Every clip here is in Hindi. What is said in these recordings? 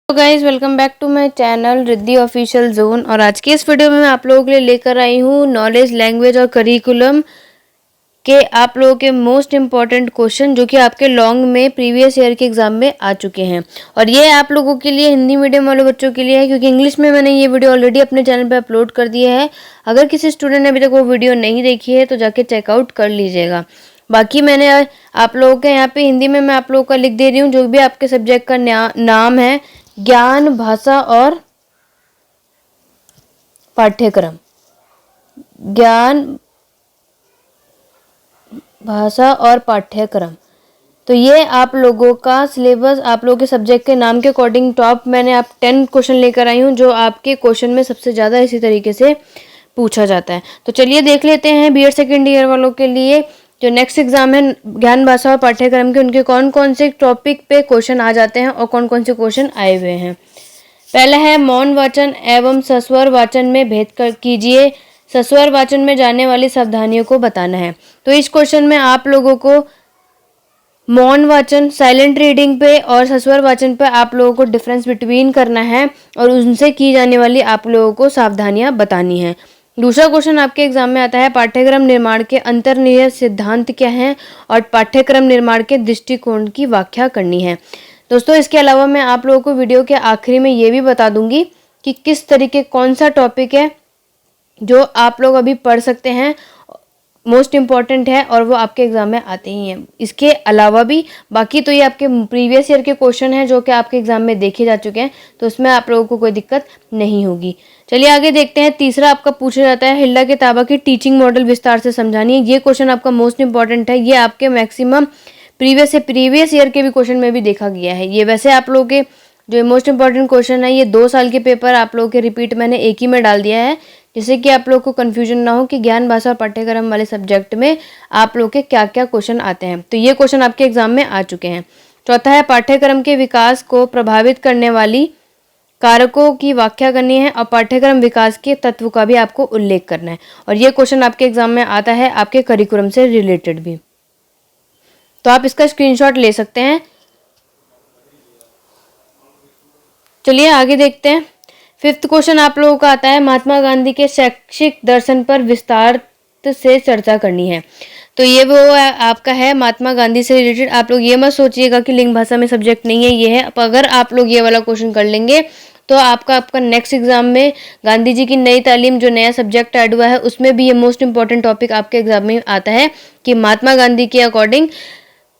तो guys welcome back to my channel Riddhi official zone. और आज की इस वीडियो में मैं आप लोगों के लिए लेकर आई हूँ नॉलेज, लैंग्वेज और करिकुलम के आप लोगों के मोस्ट इम्पॉर्टेंट क्वेश्चन जो कि आपके लॉन्ग में प्रीवियस ईयर के एग्जाम में आ चुके हैं। और ये आप लोगों के लिए हिंदी मीडियम वाले बच्चों के लिए है, क्योंकि इंग्लिश में मैंने ये वीडियो ऑलरेडी अपने चैनल पर अपलोड कर दिया है। अगर किसी स्टूडेंट ने अभी तक वो वीडियो नहीं देखी है तो जाके चेकआउट कर लीजिएगा। बाकी मैंने आप लोगों के यहाँ पे हिंदी में मैं आप लोगों का लिख दे रही हूँ, जो भी आपके सब्जेक्ट का नाम है, ज्ञान, भाषा और पाठ्यक्रम। ज्ञान, भाषा और पाठ्यक्रम। तो ये आप लोगों का सिलेबस आप लोगों के सब्जेक्ट के नाम के अकॉर्डिंग टॉप मैंने आप 10 क्वेश्चन लेकर आई हूँ, जो आपके क्वेश्चन में सबसे ज़्यादा इसी तरीके से पूछा जाता है। तो चलिए देख लेते हैं बीएड सेकेंड ईयर वालों के लिए जो नेक्स्ट एग्जाम है ज्ञान, भाषा और पाठ्यक्रम के, उनके कौन कौन से टॉपिक पे क्वेश्चन आ जाते हैं और कौन कौन से क्वेश्चन आए हुए हैं। पहला है मौन वाचन एवं सस्वर वाचन में भेद कीजिए। सस्वर वाचन में जाने वाली सावधानियों को बताना है। तो इस क्वेश्चन में आप लोगों को मौन वाचन, साइलेंट रीडिंग पे और सस्वर वाचन पे आप लोगों को डिफरेंस बिटवीन करना है और उनसे की जाने वाली आप लोगों को सावधानियां बतानी है। दूसरा क्वेश्चन आपके एग्जाम में आता है पाठ्यक्रम निर्माण के अंतर्निहित सिद्धांत क्या हैं और पाठ्यक्रम निर्माण के दृष्टिकोण की व्याख्या करनी है। दोस्तों इसके अलावा मैं आप लोगों को वीडियो के आखिरी में ये भी बता दूंगी कि किस तरीके कौन सा टॉपिक है जो आप लोग अभी पढ़ सकते हैं, मोस्ट इम्पॉर्टेंट है और वो आपके एग्जाम में आते ही हैं। इसके अलावा भी बाकी तो ये आपके प्रीवियस ईयर के क्वेश्चन हैं जो कि आपके एग्जाम में देखे जा चुके हैं, तो उसमें आप लोगों को कोई दिक्कत नहीं होगी। चलिए आगे देखते हैं। तीसरा आपका पूछा जाता है हिल्डा के ताबा की टीचिंग मॉडल विस्तार से समझानी है। ये क्वेश्चन आपका मोस्ट इंपॉर्टेंट है। ये आपके मैक्सिमम प्रीवियस ईयर के भी क्वेश्चन में भी देखा गया है। ये वैसे आप लोगों के जो मोस्ट इंपॉर्टेंट क्वेश्चन है, ये 2 साल के पेपर आप लोगों के रिपीट मैंने एक ही में डाल दिया है, जिससे कि आप लोग को कंफ्यूजन ना हो कि ज्ञान, भाषा और पाठ्यक्रम वाले सब्जेक्ट में आप लोग के क्या क्या क्वेश्चन आते हैं। तो ये क्वेश्चन आपके एग्जाम में आ चुके हैं। चौथा है पाठ्यक्रम के विकास को प्रभावित करने वाली कारकों की व्याख्या करनी है और पाठ्यक्रम विकास के तत्व का भी आपको उल्लेख करना है। और ये क्वेश्चन आपके एग्जाम में आता है आपके करिकुलम से रिलेटेड भी, तो आप इसका स्क्रीनशॉट ले सकते हैं। चलिए आगे देखते हैं। 5th क्वेश्चन आप लोगों का आता है महात्मा गांधी के शैक्षिक दर्शन पर विस्तार से चर्चा करनी है। तो ये वो आपका है महात्मा गांधी से रिलेटेड। आप लोग ये मत सोचिएगा कि लिंग भाषा में सब्जेक्ट नहीं है, ये है। अगर आप लोग ये वाला क्वेश्चन कर लेंगे तो आपका नेक्स्ट एग्जाम में गांधी जी की नई तालीम जो नया सब्जेक्ट ऐड हुआ है उसमें भी ये मोस्ट इंपॉर्टेंट टॉपिक आपके एग्जाम में आता है कि महात्मा गांधी के अकॉर्डिंग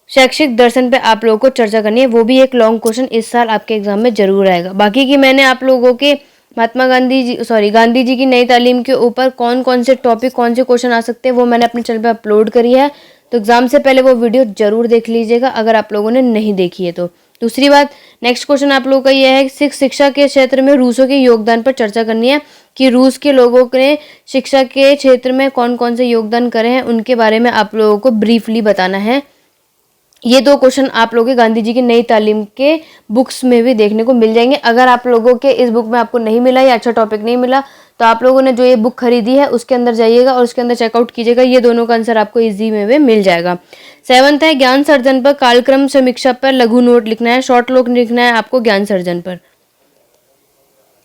शैक्षिक दर्शन पे आप लोगों को चर्चा करनी है। वो भी एक लॉन्ग क्वेश्चन इस साल आपके एग्जाम में जरूर आएगा। बाकी की मैंने आप लोगों के गांधी जी की नई तालीम के ऊपर कौन कौन से टॉपिक, कौन से क्वेश्चन आ सकते हैं वो मैंने अपने चैनल पे अपलोड करी है, तो एग्जाम से पहले वो वीडियो जरूर देख लीजिएगा अगर आप लोगों ने नहीं देखी है तो। दूसरी बात, नेक्स्ट क्वेश्चन आप लोगों का यह है शिक्षा के क्षेत्र में रूसों के योगदान पर चर्चा करनी है कि रूस के लोगों ने शिक्षा के क्षेत्र में कौन कौन से योगदान करे हैं, उनके बारे में आप लोगों को ब्रीफली बताना है। ये 2 क्वेश्चन आप लोगों के गांधी जी की नई तालीम के बुक्स में भी देखने को मिल जाएंगे। अगर आप लोगों के इस बुक में आपको नहीं मिला या अच्छा टॉपिक नहीं मिला तो आप लोगों ने जो ये बुक खरीदी है उसके अंदर जाइएगा और उसके अंदर चेकआउट कीजिएगा। ये दोनों का आंसर आपको इजी में भी मिल जाएगा। 7th है ज्ञान सर्जन पर कालक्रम समीक्षा पर लघु नोट लिखना है, शॉर्ट नोट लिखना है आपको ज्ञान सर्जन पर।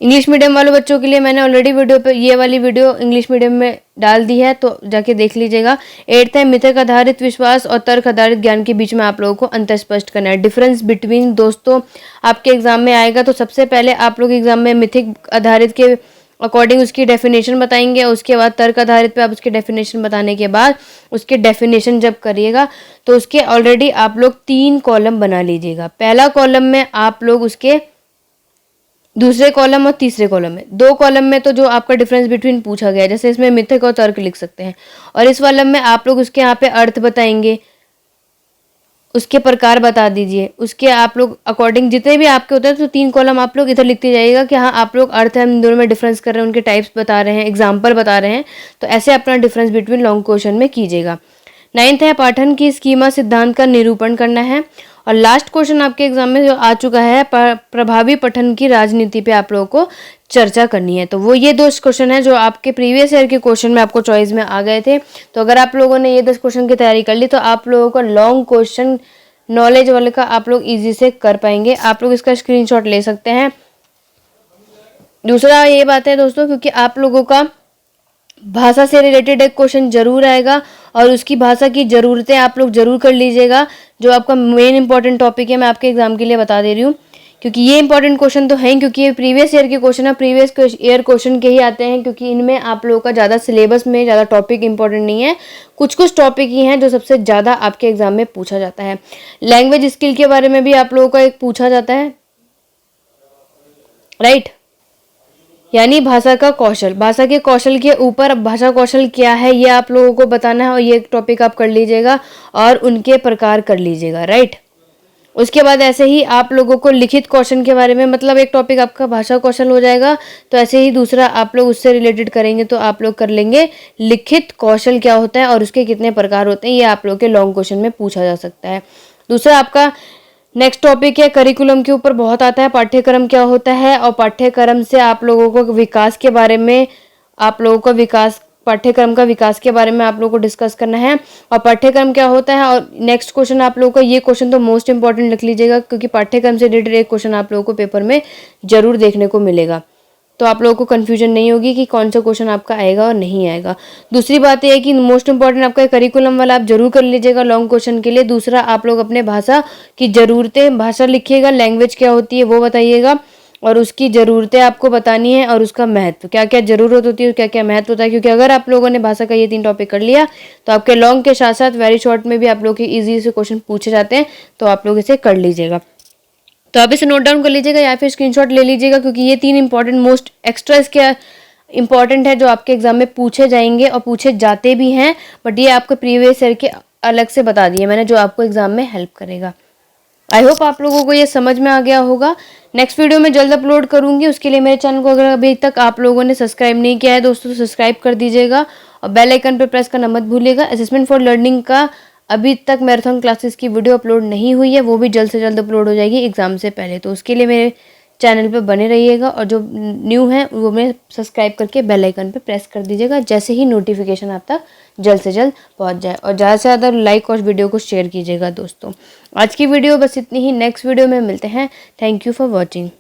इंग्लिश मीडियम वाले बच्चों के लिए मैंने ऑलरेडी वीडियो पे ये वाली वीडियो इंग्लिश मीडियम में डाल दी है, तो जाके देख लीजिएगा। 8th है मिथक आधारित विश्वास और तर्क आधारित ज्ञान के बीच में आप लोगों को अंतर स्पष्ट करना है। डिफरेंस बिटवीन दोस्तों आपके एग्जाम में आएगा, तो सबसे पहले आप लोग एग्जाम में मिथिक आधारित के अकॉर्डिंग उसकी डेफिनेशन बताएंगे, उसके बाद तर्क आधारित पे आप उसके डेफिनेशन बताने के बाद उसके डेफिनेशन जब करिएगा तो उसके ऑलरेडी आप लोग 3 कॉलम बना लीजिएगा। पहला कॉलम में आप लोग उसके दूसरे कॉलम और तीसरे कॉलम में 2 कॉलम में तो जो आपका डिफरेंस बिटवीन पूछा गया है, जैसे इसमें मिथक और तर्क लिख सकते हैं, और इस कॉलम में आप लोग उसके यहाँ पे अर्थ बताएंगे, उसके प्रकार बता दीजिए, उसके आप लोग अकॉर्डिंग जितने भी आपके होते हैं तो 3 कॉलम आप लोग इधर लिखते जाइएगा कि हाँ आप लोग अर्थ है दोनों में डिफरेंस कर रहे हैं, उनके टाइप्स बता रहे हैं, एग्जाम्पल बता रहे हैं, तो ऐसे अपना डिफरेंस बिटवीन लॉन्ग क्वेश्चन में कीजिएगा। 9th है पाठन की स्कीमा सिद्धांत का निरूपण करना है। और लास्ट क्वेश्चन आपके एग्जाम में जो आ चुका है प्रभावी पठन की राजनीति पे आप लोगों को चर्चा करनी है। तो वो ये 2 क्वेश्चन है जो आपके प्रीवियस ईयर के क्वेश्चन में आपको चॉइस में आ गए थे। तो अगर आप लोगों ने ये 10 क्वेश्चन की तैयारी कर ली तो आप लोगों को लॉन्ग क्वेश्चन नॉलेज वाले का आप लोग ईजी से कर पाएंगे। आप लोग इसका स्क्रीनशॉट ले सकते हैं। दूसरा ये बात है दोस्तों, क्योंकि आप लोगों का भाषा से रिलेटेड एक क्वेश्चन जरूर आएगा और उसकी भाषा की ज़रूरतें आप लोग जरूर कर लीजिएगा। जो आपका मेन इंपॉर्टेंट टॉपिक है, मैं आपके एग्जाम के लिए बता दे रही हूँ, क्योंकि ये इंपॉर्टेंट क्वेश्चन तो हैं, क्योंकि ये प्रीवियस ईयर के क्वेश्चन है, प्रीवियस ईयर क्वेश्चन के ही आते हैं, क्योंकि इनमें आप लोगों का ज़्यादा सिलेबस में ज़्यादा टॉपिक इंपॉर्टेंट नहीं है। कुछ कुछ टॉपिक ही हैं जो सबसे ज़्यादा आपके एग्जाम में पूछा जाता है। लैंग्वेज स्किल के बारे में भी आप लोगों का एक पूछा जाता है, राइट, यानी भाषा का कौशल। भाषा के कौशल के ऊपर भाषा कौशल क्या है ये आप लोगों को बताना है, और ये टॉपिक आप कर लीजिएगा और उनके प्रकार कर लीजिएगा, राइट। उसके बाद ऐसे ही आप लोगों को लिखित कौशल के बारे में, मतलब एक टॉपिक आपका भाषा कौशल हो जाएगा, तो ऐसे ही दूसरा आप लोग उससे रिलेटेड करेंगे तो आप लोग कर लेंगे लिखित कौशल क्या होता है और उसके कितने प्रकार होते हैं, ये आप लोग के लॉन्ग क्वेश्चन में पूछा जा सकता है। दूसरा आपका नेक्स्ट टॉपिक है करिकुलम के ऊपर बहुत आता है, पाठ्यक्रम क्या होता है, और पाठ्यक्रम से आप लोगों को विकास के बारे में, आप लोगों का विकास, पाठ्यक्रम का विकास के बारे में आप लोगों को डिस्कस करना है, और पाठ्यक्रम क्या होता है। और नेक्स्ट क्वेश्चन आप लोगों का, ये क्वेश्चन तो मोस्ट इंपॉर्टेंट लिख लीजिएगा, क्योंकि पाठ्यक्रम से रिलेटेड एक क्वेश्चन आप लोगों को पेपर में जरूर देखने को मिलेगा, तो आप लोगों को कन्फ्यूजन नहीं होगी कि कौन सा क्वेश्चन आपका आएगा और नहीं आएगा। दूसरी बात यह है कि मोस्ट इंपॉर्टेंट आपका करिकुलम वाला आप जरूर कर लीजिएगा लॉन्ग क्वेश्चन के लिए। दूसरा आप लोग अपने भाषा की ज़रूरतें, भाषा लिखिएगा, लैंग्वेज क्या होती है वो बताइएगा, और उसकी ज़रूरतें आपको बतानी है, और उसका महत्व, क्या क्या ज़रूरत होती है, क्या क्या महत्व होता है। क्योंकि अगर आप लोगों ने भाषा का ये 3 टॉपिक कर लिया तो आपके लॉन्ग के साथ साथ वेरी शॉर्ट में भी आप लोग के ईजी से क्वेश्चन पूछे जाते हैं, तो आप लोग इसे कर लीजिएगा। तो आप इसे नोट डाउन कर लीजिएगा या फिर स्क्रीनशॉट ले लीजिएगा, क्योंकि ये 3 इंपॉर्टेंट मोस्ट एक्स्ट्रा इसके इंपॉर्टेंट है जो आपके एग्जाम में पूछे जाएंगे और पूछे जाते भी हैं, बट ये आपको प्रीवियस ईयर के अलग से बता दिए मैंने, जो आपको एग्जाम में हेल्प करेगा। आई होप आप लोगों को ये समझ में आ गया होगा। नेक्स्ट वीडियो में जल्द अपलोड करूंगी, उसके लिए मेरे चैनल को अगर अभी तक आप लोगों ने सब्सक्राइब नहीं किया है दोस्तों तो सब्सक्राइब कर दीजिएगा, और बेल आइकन पर प्रेस करना मत भूलिएगा। असेसमेंट फॉर लर्निंग का अभी तक मैराथन क्लासेस की वीडियो अपलोड नहीं हुई है, वो भी जल्द से जल्द अपलोड हो जाएगी एग्जाम से पहले, तो उसके लिए मेरे चैनल पे बने रहिएगा, और जो न्यू है वो मैं सब्सक्राइब करके बेल आइकन पे प्रेस कर दीजिएगा, जैसे ही नोटिफिकेशन आप तक जल्द से जल्द पहुंच जाए, और ज़्यादा से ज़्यादा लाइक और वीडियो को शेयर कीजिएगा दोस्तों। आज की वीडियो बस इतनी ही, नेक्स्ट वीडियो में मिलते हैं। Thank you for watching.